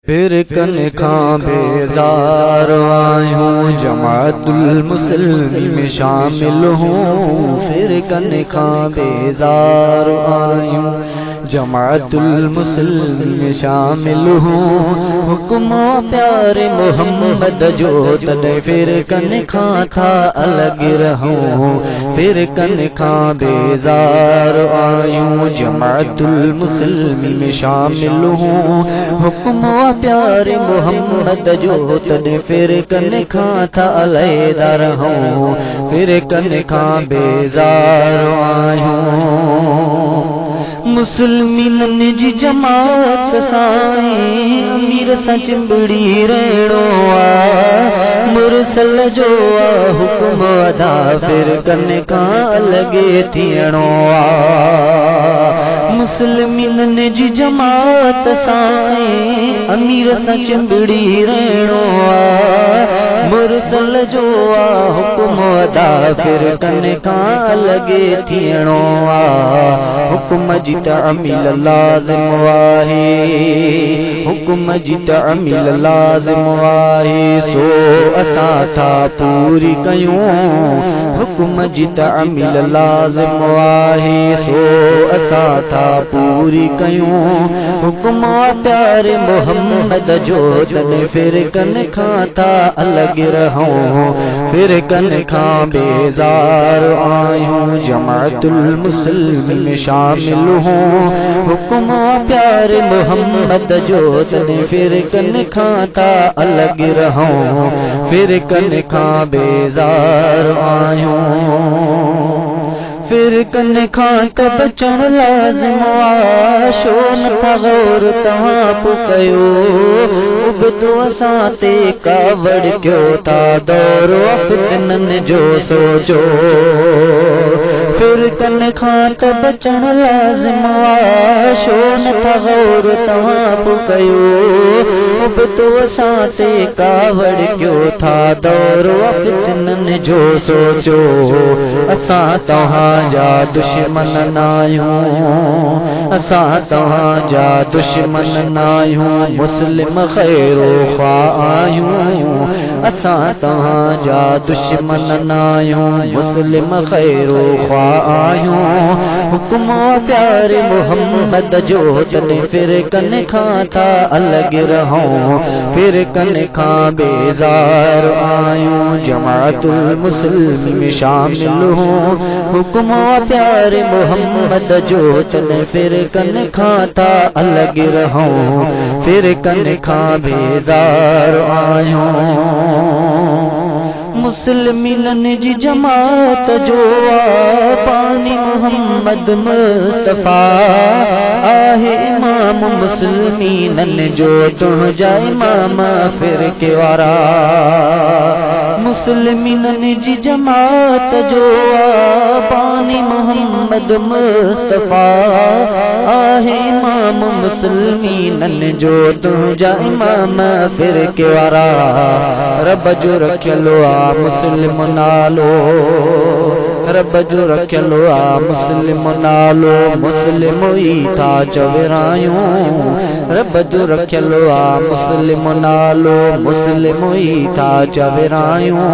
फिर कन खां बेजार आयूं जमातुल मुस्लिमीन में शामिल हूँ। फिर कन खां बेजार आयूं जमातुल मुस्लिमीन में शामिल हूँ। हुक्म प्यारे मोहम्मद जो तने फिर कन खां था अलग रहूं। फिर कन खां बेजार आयूं जमातुल मुस्लिमीन में शामिल हूँ। हुक्म प्यारे मोहम्मद जो तने फिर कन खां था अलहदा रहूं। फिर कन खां बेजार आयूं मुस्लिमीन जी जमात साईं अमीर सां चिंबड़ी रहणो आ। मुरसल जो आ हुक्म अदा फिर कन खां अलॻि थियणो आ। मुस्लिमीन जी जमात साईं अमीर सां चिंबड़ी रहणो आ। मुरसल जो आ हुक्म अदा फिर कन खां अलॻि थियणो आ। हुक्म जी तामील लाज़िम आहे। हुक्म जी तामील लाज़िम आहे सो असां था पूरी कयूं। हुक्म जी तामील लाज़िम आहे सो असां था पूरी कयूं। हुक्म प्यारे मोहम्मद जो तने फिर कन खां था अलॻि रहूं। फिर कन खां बेजार आयूं जमातुल मुस्लिमीन में शामिल हूँ। हुक्म प्यारे मोहम्मद जो तने फिर कन खां था अलॻि रहूं। फिर कन खां बेजार आयूं। फिर कन खां त बचण लाज़िम आ। शो नथा गौर तव्हां पोइ कयो। उबतो असां ते कावड़ कयो था दौरो फितननि जो सोचो। फिर कन खां त बचण लाज़िम आ। शो नथा गौर तव्हां पोइ कयो। उबतो असां ते कावड़ कयो था दौरो फितननि जो सोचो। असां तव्हां जा दुश्मन नायूं। असां तव्हां जा दुश्मन नायूं मुस्लिम खैरो ख़्वाह आयूं। असां तव्हां जा दुश्मन नायूं मुस्लिम खैरो ख़्वाह आयूं। हुक्म प्यारे मोहम्मद जो तने फिर कन खां था अलॻि रहूं। फिर कन खां बेजार आयूं जमातुल मुस्लिमीन में शामिल हूँ। हुक्म प्यारे मोहम्मद जो तने फिर कन खां था अलॻि रहूं। फिर कन खां बेजार आयूं मुस्लिमीन जी जमात जो आ। पानी मोहम्मद मुस्तफा आहे इमाम मुस्लिमीन जो तुंहिंजा इमाम फिरके वारा। मुस्लिमीन जी जमात जो आ। पानी मोहम्मद मुस्तफा आहे इमाम मुस्लिमीन जो तुंहिंजा इमाम फिरके वारा। रब जो रखियलो आ मुस्लिम नालो। रब जो रखियलो आ मुस्लिम नालो। मुस्लिम ई था चवरायूं। रब जो रखियलो आ मुस्लिम नालो। मुस्लिम ई था चवरायूं।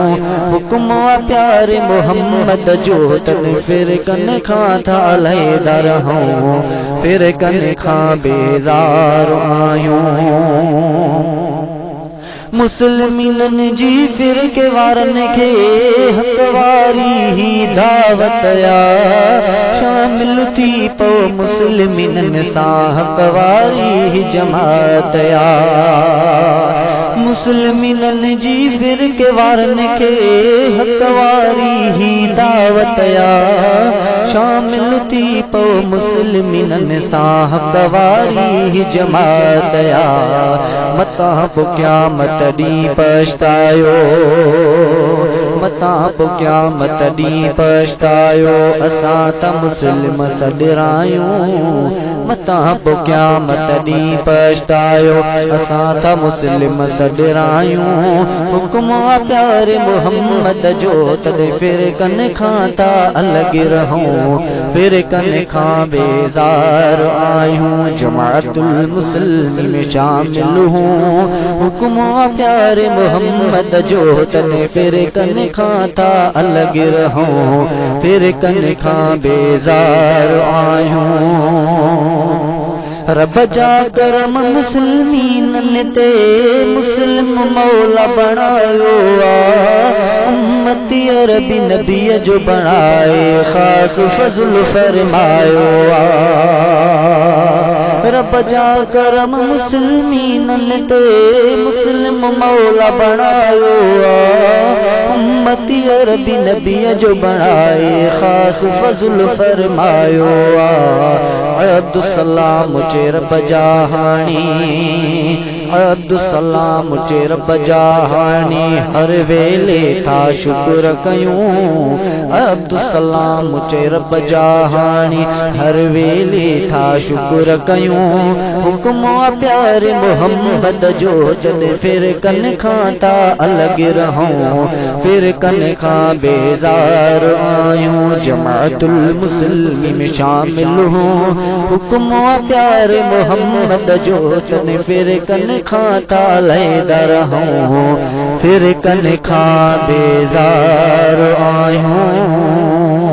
हुक्म प्यारे मोहम्मद जो तने फिर कन खां था अलहदा रहूं। फिर कन खां बेजार आयूं मुस्लिमीन जी फिरके वारनि खे हक़ वारी ही दावत आ। शामिल थी पो मुस्लिमीन सां हक़ वारी ही जमात आ। मुस्लिमीन जी फिरके वारनि खे हक़ वारी ही दावत आ। शामिल थी पो मुस्लिमीन सां हक़ वारी ही जमात आ। मतां पोइ क़यामत ॾींहुं पछतायो। मतां पोइ क़यामत ॾींहुं पछतायो। असां त मुस्लिम सॾिरायूं। मतां पोइ क़यामत ॾींहुं पछतायो। असां त मुस्लिम सॾिरायूं। हुक्म प्यारे मोहम्मद जो तॾहिं फिर कन खां था अलॻि रहूं। फिर कन खां बेज़ार आयूं जमातुल मुस्लिमीन में शामिल हूं। हुक्म प्यारे मोहम्मद जो तने फिर कन खां था अलग रहूं फिर कन खां बेजार आयूं रब जा करम मुस्लिमीन ते मुस्लिम मौला बणायो उम्मती अरबी नबी जो बणाए खास फज़ल फरमायो रब जा करम मुस्लिमीन ते मुस्लिम मौला बणायो उम्मती अरबी नबी जो बणाए खास फज़ल फरमायो अब्दुस्सलाम मुझे रब जहानी अब्दुस्सलाम मुझे रब जहानी हर वेले था शुक्र कयूं अब्दुस्सलाम मुझे रब जहानी हर वेले था शुक्र कयूं हुक्म प्यारे मोहम्मद जो जद फिर कन खां था अलग रहूं फिर कन खां बेजार आयूं जमाअतुल मुस्लिमीन में शामिल हूं हुक्म प्यारे मोहम्मद जो तन फिर कन खां था लैदा रहूं फिर कन खां बेजार आयूं